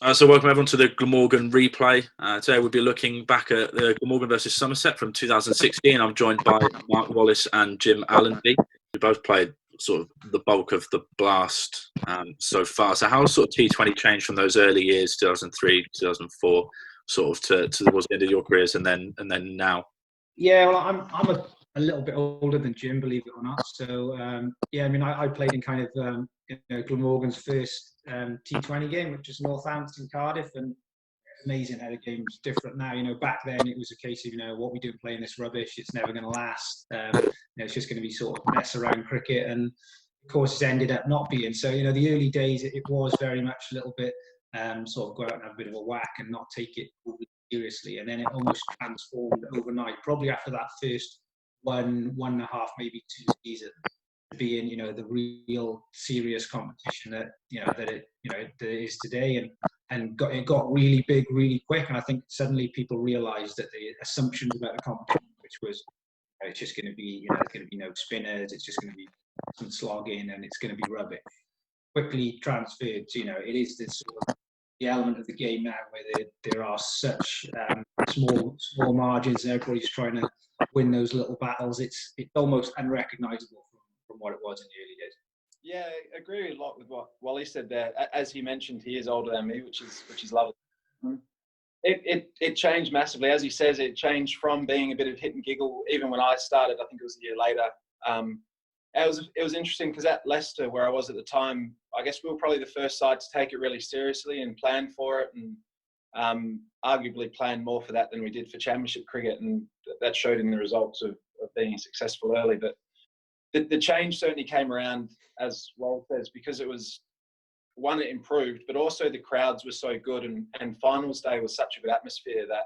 So welcome everyone to the Glamorgan replay. Today we'll be looking back at the Glamorgan versus Somerset from 2016. I'm joined by Mark Wallace and Jim Allenby. We both played sort of the bulk of the blast so far. So how sort of T20 changed from those early years, 2003, 2004, sort of to towards the end of your careers, and then now? Yeah, well, I'm a little bit older than Jim, believe it or not. So yeah, I mean, I played in kind of Glamorgan's first T20 game, which was Northampton Cardiff, and amazing how the game's different now. Back then it was a case of what we do playing this rubbish, it's never going to last. It's just going to be sort of mess around cricket, and of course it's ended up not being. So the early days it was very much a little bit sort of go out and have a bit of a whack and not take it seriously, and then it almost transformed overnight, probably after that first one and a half, maybe 2 seasons, being the real serious competition that it is today, and it got really big really quick. And I think suddenly people realized that the assumptions about the competition, which was it's just going to be it's going to be no spinners, it's just going to be some slogging, and it's going to be rubbish, quickly transferred to it is this sort of the element of the game now where there are such small margins and everybody's trying to win those little battles. It's almost unrecognisable from what it was in the early days. Yeah, I agree a lot with what Wally said there. As he mentioned, he is older than me, which is lovely. It changed massively. As he says, it changed from being a bit of hit and giggle. Even when I started, I think it was a year later. It was interesting because at Leicester, where I was at the time, I guess we were probably the first side to take it really seriously and plan for it, and arguably planned more for that than we did for Championship cricket, and that showed in the results of being successful early. But the change certainly came around, as Wally says, because it was, one, it improved, but also the crowds were so good, and finals day was such a good atmosphere that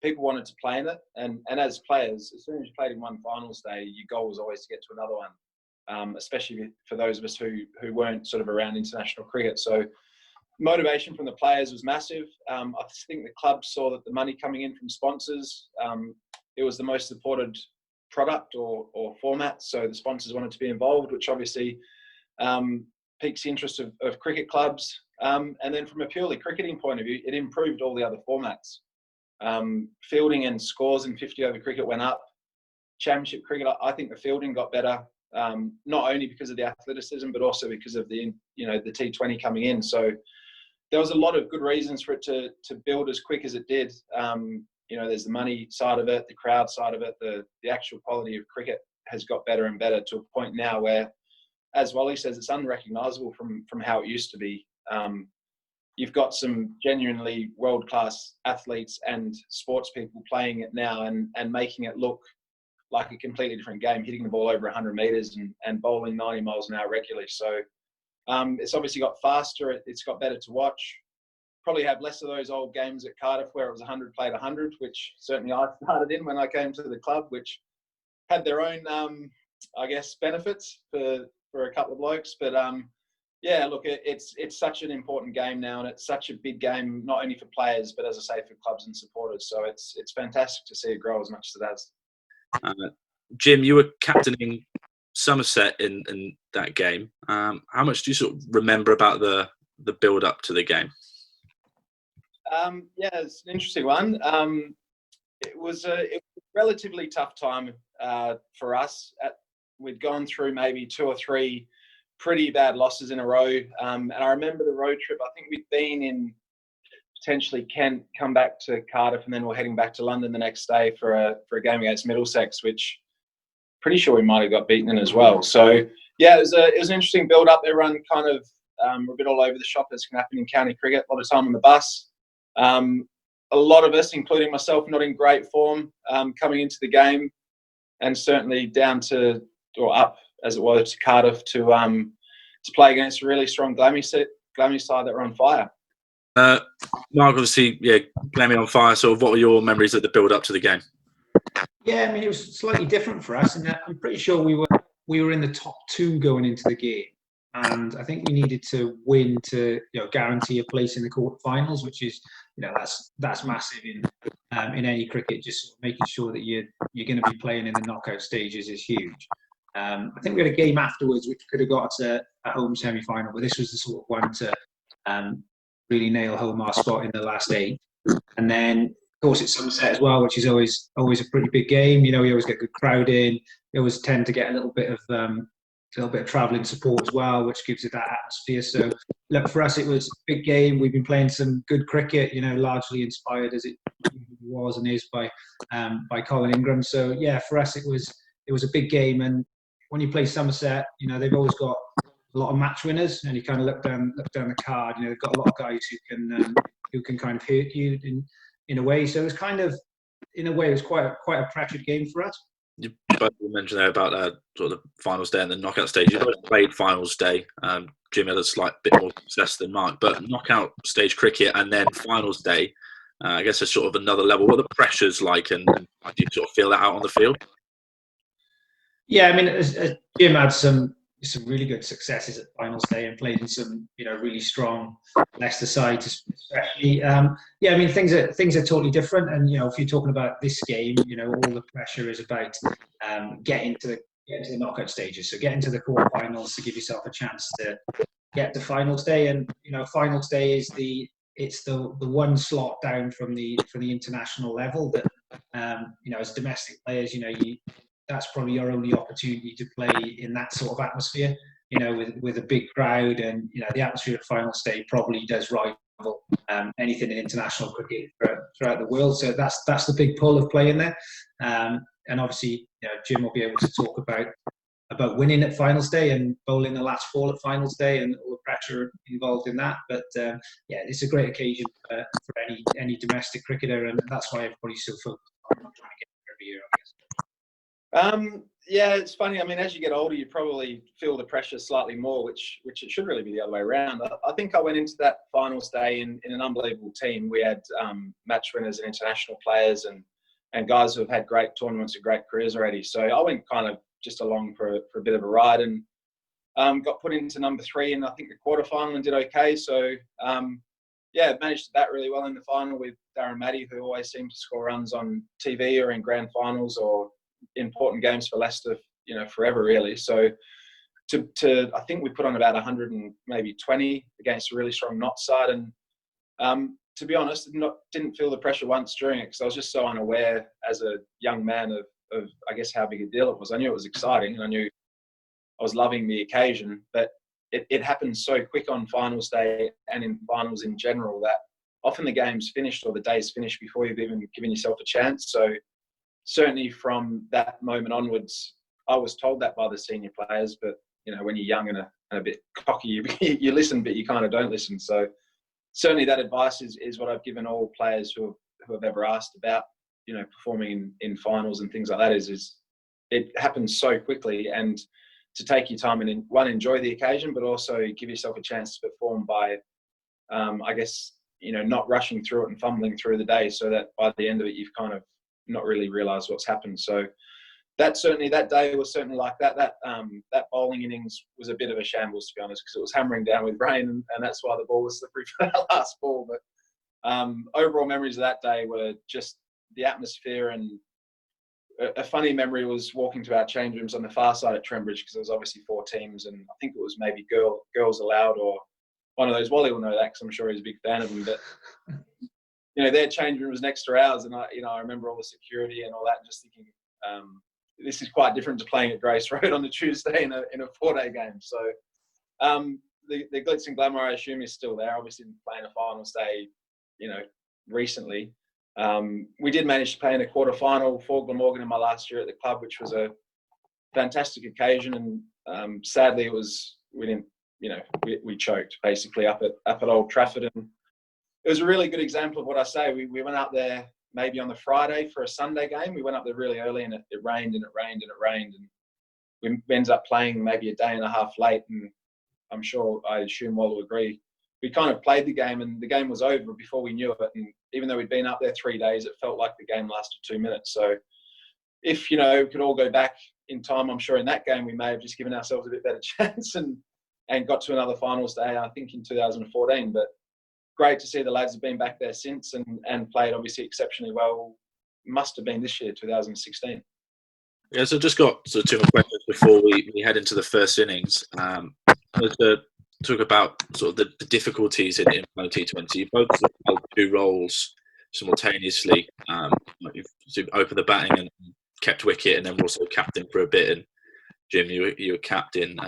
people wanted to play in it. And as players, as soon as you played in one finals day, your goal was always to get to another one, especially for those of us who weren't sort of around international cricket. So motivation from the players was massive. I think the club saw that the money coming in from sponsors, it was the most supported product or format, so the sponsors wanted to be involved, which obviously piques the interest of cricket clubs. And then from a purely cricketing point of view, it improved all the other formats. Fielding and scores in 50 over cricket went up. Championship cricket, I think the fielding got better, not only because of the athleticism, but also because of the T20 coming in. So there was a lot of good reasons for it to build as quick as it did. There's the money side of it, the crowd side of it, the actual quality of cricket has got better and better to a point now where, as Wally says, it's unrecognisable from how it used to be. You've got some genuinely world-class athletes and sports people playing it now and making it look like a completely different game, hitting the ball over 100 metres and bowling 90 miles an hour regularly. So it's obviously got faster, it's got better to watch. Probably have less of those old games at Cardiff where it was 100 played 100, which certainly I started in when I came to the club, which had their own, I guess, benefits for a couple of blokes. But yeah, look, it's such an important game now, and it's such a big game, not only for players, but as I say, for clubs and supporters. So it's fantastic to see it grow as much as it has. Jim, you were captaining Somerset in that game. How much do you sort of remember about the build up to the game? Yeah, it's an interesting one. It was a relatively tough time for us. We'd gone through maybe 2 or 3 pretty bad losses in a row. And I remember the road trip. I think we'd been in potentially Kent, come back to Cardiff, and then we're heading back to London the next day for a game against Middlesex, which pretty sure we might have got beaten in as well. So yeah, it was an interesting build up. Everyone kind of were a bit all over the shop, as can happen in county cricket. A lot of time on the bus. A lot of us, including myself, not in great form coming into the game, and certainly down to, or up as it was, to Cardiff to play against a really strong Glammy side that were on fire. Mark, obviously, yeah, Glammy on fire. So what were your memories of the build up to the game? Yeah, I mean, it was slightly different for us, and I'm pretty sure we were in the top 2 going into the game. And I think we needed to win to guarantee a place in the quarterfinals, which is that's massive in any cricket. Just making sure that you're going to be playing in the knockout stages is huge. I think we had a game afterwards which could have got us a home semi-final, but this was the sort of one to really nail home our spot in the last 8. And then, of course, it's Somerset as well, which is always a pretty big game. You know, we always get good crowd in. We always tend to get a little bit of travelling support as well, which gives it that atmosphere. So, look, for us, it was a big game. We've been playing some good cricket, you know, largely inspired as it was and is by Colin Ingram. So, yeah, for us, it was a big game. And when you play Somerset, you know, they've always got a lot of match winners, and you kind of look down the card. You know, they've got a lot of guys who can kind of hurt you in a way. So it was kind of, in a way, it was quite a pressured game for us. You both mentioned there about sort of the finals day and the knockout stage. You both played finals day. Jim had a slight bit more success than Mark, but knockout stage cricket and then finals day, I guess, is sort of another level. What are the pressures like, and how do you sort of feel that out on the field? Yeah, I mean, as Jim had some really good successes at finals day and played in some, you know, really strong Leicester sides, especially. Yeah, I mean, things are totally different. And, you know, if you're talking about this game, you know, all the pressure is about getting to the knockout stages. So getting to the quarterfinals to give yourself a chance to get to finals day. And, you know, finals day is the one slot down from the international level that, you know, as domestic players, you know, that's probably your only opportunity to play in that sort of atmosphere, you know, with a big crowd. And, you know, the atmosphere at final stage probably does rival anything in international cricket throughout the world. So that's the big pull of playing there. And obviously, you know, Jim will be able to talk about winning at finals day and bowling the last ball at finals day and all the pressure involved in that. But yeah, it's a great occasion for any domestic cricketer, and that's why everybody's so focused on trying to get there every year, I guess. Yeah, it's funny. I mean, as you get older, you probably feel the pressure slightly more, which it should really be the other way around. I think I went into that finals day in an unbelievable team. We had match winners and international players and guys who have had great tournaments and great careers already. So I went kind of just along for a bit of a ride and got put into number 3 in, I think, the quarterfinal and did okay. So, yeah, managed to bat really well in the final with Darren Matty, who always seemed to score runs on TV or in grand finals or important games for Leicester, you know, forever really. So I think we put on about 120 against a really strong Knott side, and to be honest, didn't feel the pressure once during it because I was just so unaware as a young man of I guess how big a deal it was. I knew it was exciting and I knew I was loving the occasion, but it happened so quick on finals day and in finals in general that often the game's finished or the day's finished before you've even given yourself a chance. So certainly from that moment onwards, I was told that by the senior players, but, you know, when you're young and a bit cocky, you listen, but you kind of don't listen. So certainly that advice is what I've given all players who have ever asked about, you know, performing in finals and things like that is it happens so quickly, and to take your time and enjoy the occasion, but also give yourself a chance to perform by, I guess, you know, not rushing through it and fumbling through the day so that by the end of it, you've kind of not really realised what's happened. So that day was certainly like that. That bowling innings was a bit of a shambles, to be honest, because it was hammering down with rain, and that's why the ball was slippery for that last ball. But overall memories of that day were just the atmosphere, and a funny memory was walking to our change rooms on the far side at Trembridge, because there was obviously 4 teams, and I think it was maybe girls allowed or one of those. Wally will know that because I'm sure he's a big fan of them. But you know, their change room was next to ours, and I remember all the security and all that, and just thinking, this is quite different to playing at Grace Road on a Tuesday in a 4-day game. So the glitz and glamour, I assume, is still there. Obviously, playing a finals day, you know, recently. We did manage to play in a quarterfinal for Glamorgan in my last year at the club, which was a fantastic occasion. And sadly, we didn't, you know, we choked basically up at Old Trafford. And it was a really good example of what I say. We went up there maybe on the Friday for a Sunday game. We went up there really early, and it rained and it rained and it rained. And we ended up playing maybe a day and a half late. And I assume Wall will agree. We kind of played the game, and the game was over before we knew it. And even though we'd been up there 3 days, it felt like the game lasted 2 minutes. So if, you know, we could all go back in time, I'm sure in that game we may have just given ourselves a bit better chance and got to another finals day, I think in 2014. But great to see the lads have been back there since and played obviously exceptionally well. Must have been this year, 2016. Yeah, so just got sort of 2 more questions before we head into the first innings. talk about sort of the difficulties in playing T20. You both sort of held two roles simultaneously. You've sort of opened the batting and kept wicket, and then were also captain for a bit. And Jim, you were captain,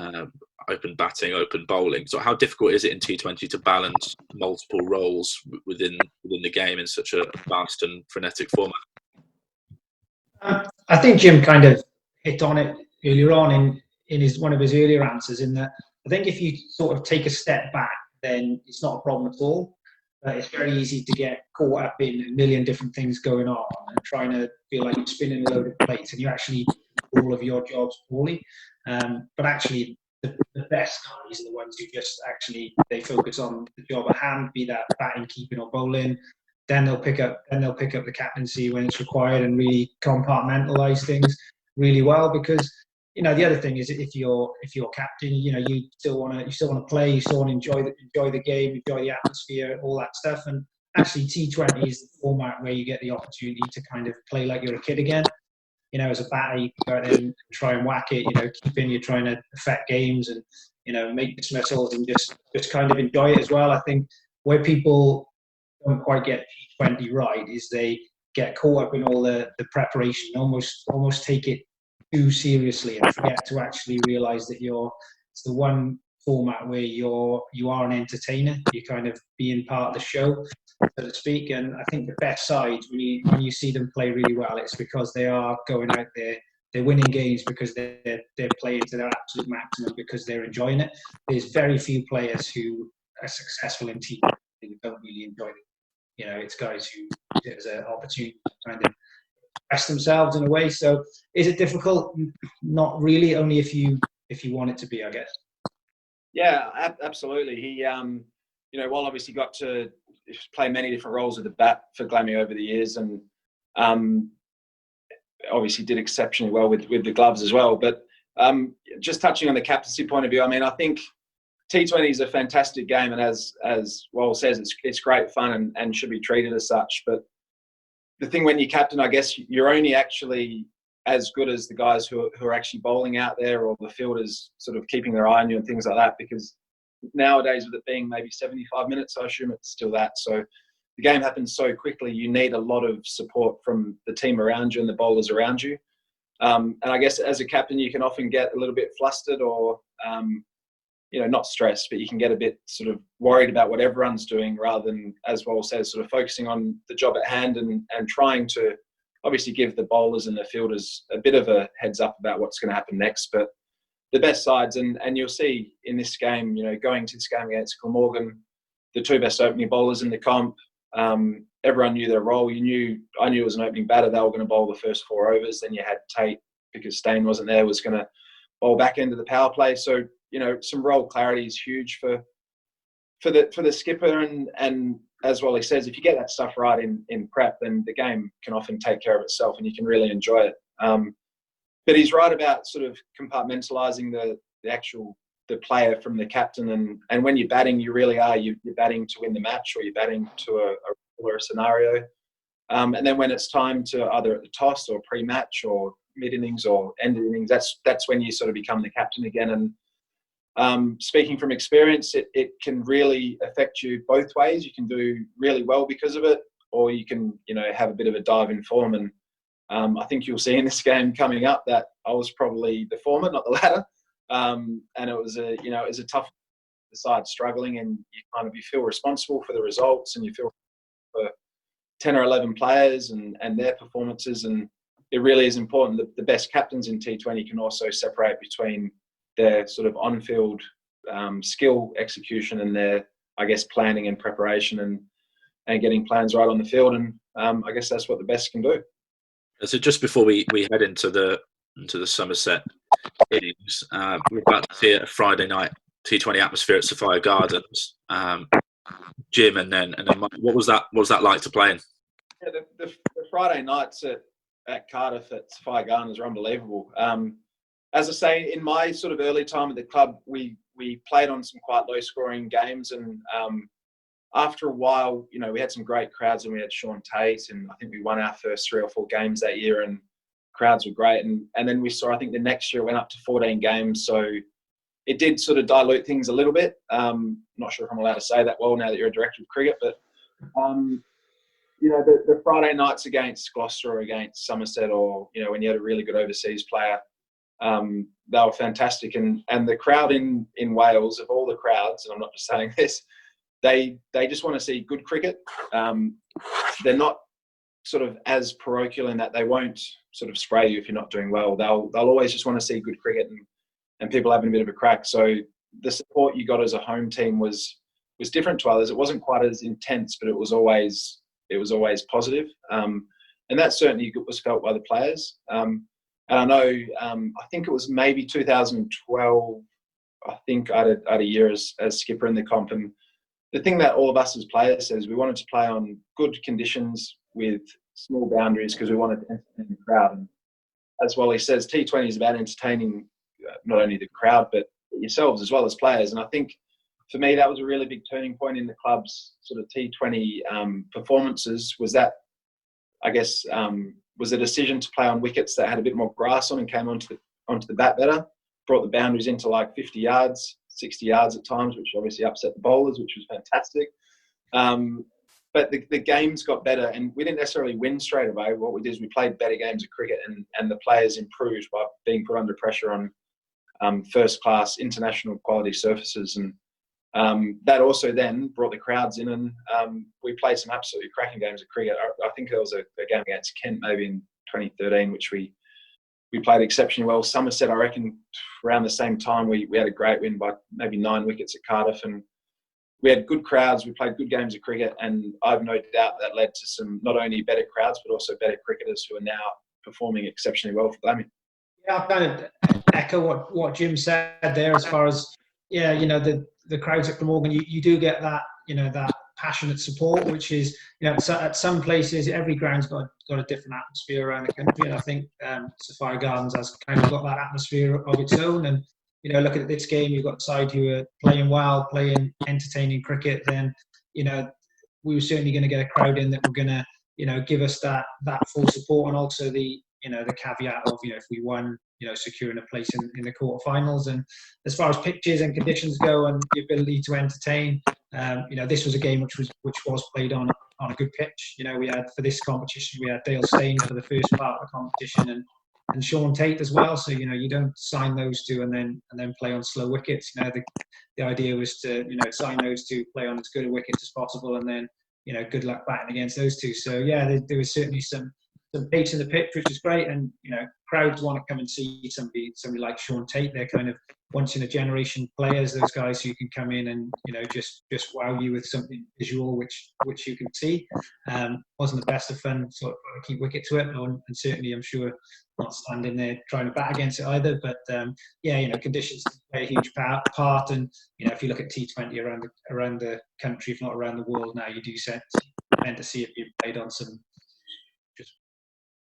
open batting, open bowling. So how difficult is it in T20 to balance multiple roles within the game in such a fast and frenetic format? I think Jim kind of hit on it earlier on in one of his earlier answers, in that I think if you sort of take a step back, then it's not a problem at all. It's very easy to get caught up in a million different things going on and trying to feel like you're spinning a load of plates and you actually do all of your jobs poorly. But actually, the best guys are the ones who just actually, they focus on the job at hand, be that batting, keeping or bowling. Then they'll pick up the captaincy when it's required and really compartmentalize things really well. Because the other thing is, if you're captain, you still want to play, you still want to enjoy the game, enjoy the atmosphere, all that stuff. And actually, T20 is the format where you get the opportunity to kind of play like you're a kid again. As a batter, you can go out there and try and whack it. You're trying to affect games and make dismissals and just kind of enjoy it as well. I think where people don't quite get T20 right is they get caught up in all the preparation, almost take it too seriously and forget to actually realise that it's the one format where you are an entertainer. You're kind of being part of the show, so to speak. And I think the best sides, when you see them play really well, it's because they are going out there, they're winning games because they're playing to their absolute maximum, because they're enjoying it. There's very few players who are successful in T20 who don't really enjoy it. It's guys who there's an opportunity to kind of express themselves in a way. So is it difficult? Not really, only if you want it to be, I guess. Yeah, absolutely. He, Wall obviously got to play many different roles at the bat for Glammy over the years, and obviously did exceptionally well with the gloves as well. But just touching on the captaincy point of view, I think T20 is a fantastic game, and as Wall says, it's great fun and should be treated as such. But the thing when you're captain, I guess you're only actually as good as the guys who are actually bowling out there, or the fielders sort of keeping their eye on you and things like that. Because nowadays, with it being maybe 75 minutes, I assume it's still that. So the game happens so quickly, you need a lot of support from the team around you and the bowlers around you. And I guess as a captain, you can often get a little bit flustered or, not stressed, but you can get a bit sort of worried about what everyone's doing, rather than, as Wall says, sort of focusing on the job at hand and trying to obviously give the bowlers and the fielders a bit of a heads up about what's going to happen next. But the best sides, and you'll see in this game, going to this game against Glamorgan, the two best opening bowlers in the comp, everyone knew their role. I knew as an opening batter, they were going to bowl the first 4 overs. Then you had Tate, because Stain wasn't there, was going to bowl back into the power play. So, some role clarity is huge for the skipper. And as Wally says, if you get that stuff right in prep, then the game can often take care of itself and you can really enjoy it. But he's right about sort of compartmentalising the player from the captain. And when you're batting, you really are. You're batting to win the match, or you're batting to a scenario. And then when it's time to either at the toss or pre-match or mid-innings or end innings, that's when you sort of become the captain again. And speaking from experience, it can really affect you both ways. You can do really well because of it, or you can, have a bit of a dive in form. And I think you'll see in this game coming up that I was probably the former, not the latter. And it was a tough side struggling, and you feel responsible for the results, and you feel for 10 or 11 players and their performances. And it really is important that the best captains in T20 can also separate between their sort of on-field skill execution and their, I guess, planning and preparation and getting plans right on the field. And I guess that's what the best can do. So just before we head into the Somerset innings, we're about to see a Friday night T20 atmosphere at Sophia Gardens. Jim and then Mike, what was that like to play in? Yeah, the Friday nights at Cardiff at Sophia Gardens are unbelievable. As I say, in my sort of early time at the club, we played on some quite low-scoring games, and after a while, we had some great crowds, and we had Sean Tate, and I think we won our first 3 or 4 games that year, and crowds were great. And then we saw, I think the next year it went up to 14 games, so it did sort of dilute things a little bit. Not sure if I'm allowed to say that well now that you're a director of cricket, but you know, the Friday nights against Gloucester or against Somerset, or you know, when you had a really good overseas player, they were fantastic. And the crowd in Wales, of all the crowds, and I'm not just saying this, they just want to see good cricket. They're not sort of as parochial in that they won't sort of spray you if you're not doing well. They'll always just want to see good cricket and people having a bit of a crack. So the support you got as a home team was different to others. It wasn't quite as intense, but it was always positive. And that certainly was felt by the players. And I know, I think it was maybe 2012, I think I had a year as skipper in the comp. And the thing that all of us as players says, we wanted to play on good conditions with small boundaries because we wanted to entertain the crowd. And as Wallace says, T20 is about entertaining not only the crowd, but yourselves as well as players. And I think for me, that was a really big turning point in the club's sort of T20 performances, was that, I guess, was a decision to play on wickets that had a bit more grass on and came onto the bat better, brought the boundaries into like 50 yards, 60 yards at times, which obviously upset the bowlers, which was fantastic. But the games got better, and we didn't necessarily win straight away. What we did is we played better games of cricket, and the players improved by being put under pressure on first-class international quality surfaces. And that also then brought the crowds in, and we played some absolutely cracking games of cricket. I think there was a game against Kent maybe in 2013, which we played exceptionally well. Somerset, I reckon, around the same time, we had a great win by maybe 9 wickets at Cardiff, and we had good crowds. We played good games of cricket, and I've no doubt that led to some not only better crowds but also better cricketers who are now performing exceptionally well for Glammy. Yeah, I kind of echo what Jim said there as far as, yeah, you know, the crowds at Glamorgan, you do get that, you know, that passionate support, which is, you know, at some places, every ground's got a different atmosphere around the country. And I think Sophia Gardens has kind of got that atmosphere of its own. And, you know, looking at this game, you've got side who are playing well, playing entertaining cricket, then, you know, we were certainly going to get a crowd in that were going to, you know, give us that full support, and also the, you know, the caveat of, you know, if we won, you know, securing a place in the quarterfinals. And as far as pitches and conditions go and the ability to entertain, you know, this was a game which was played on a good pitch. You know, we had, for this competition, we had Dale Steyn for the first part of the competition, and Sean Tate as well. So, you know, you don't sign those two and then play on slow wickets. You know, the idea was to, you know, sign those two, play on as good a wicket as possible, and then, you know, good luck batting against those two. So yeah, there was certainly some pace in the pitch, which is great. And, you know, crowds want to come and see somebody like Sean Tate. They're kind of once in a generation players, those guys who can come in and, you know, just wow you with something visual which you can see. Wasn't the best of fun, sort of keep wicket to it, and certainly I'm sure not standing there trying to bat against it either. But yeah, you know, conditions play a huge part. And, you know, if you look at T20 around the country, if not around the world now, you do tend to see it being played on some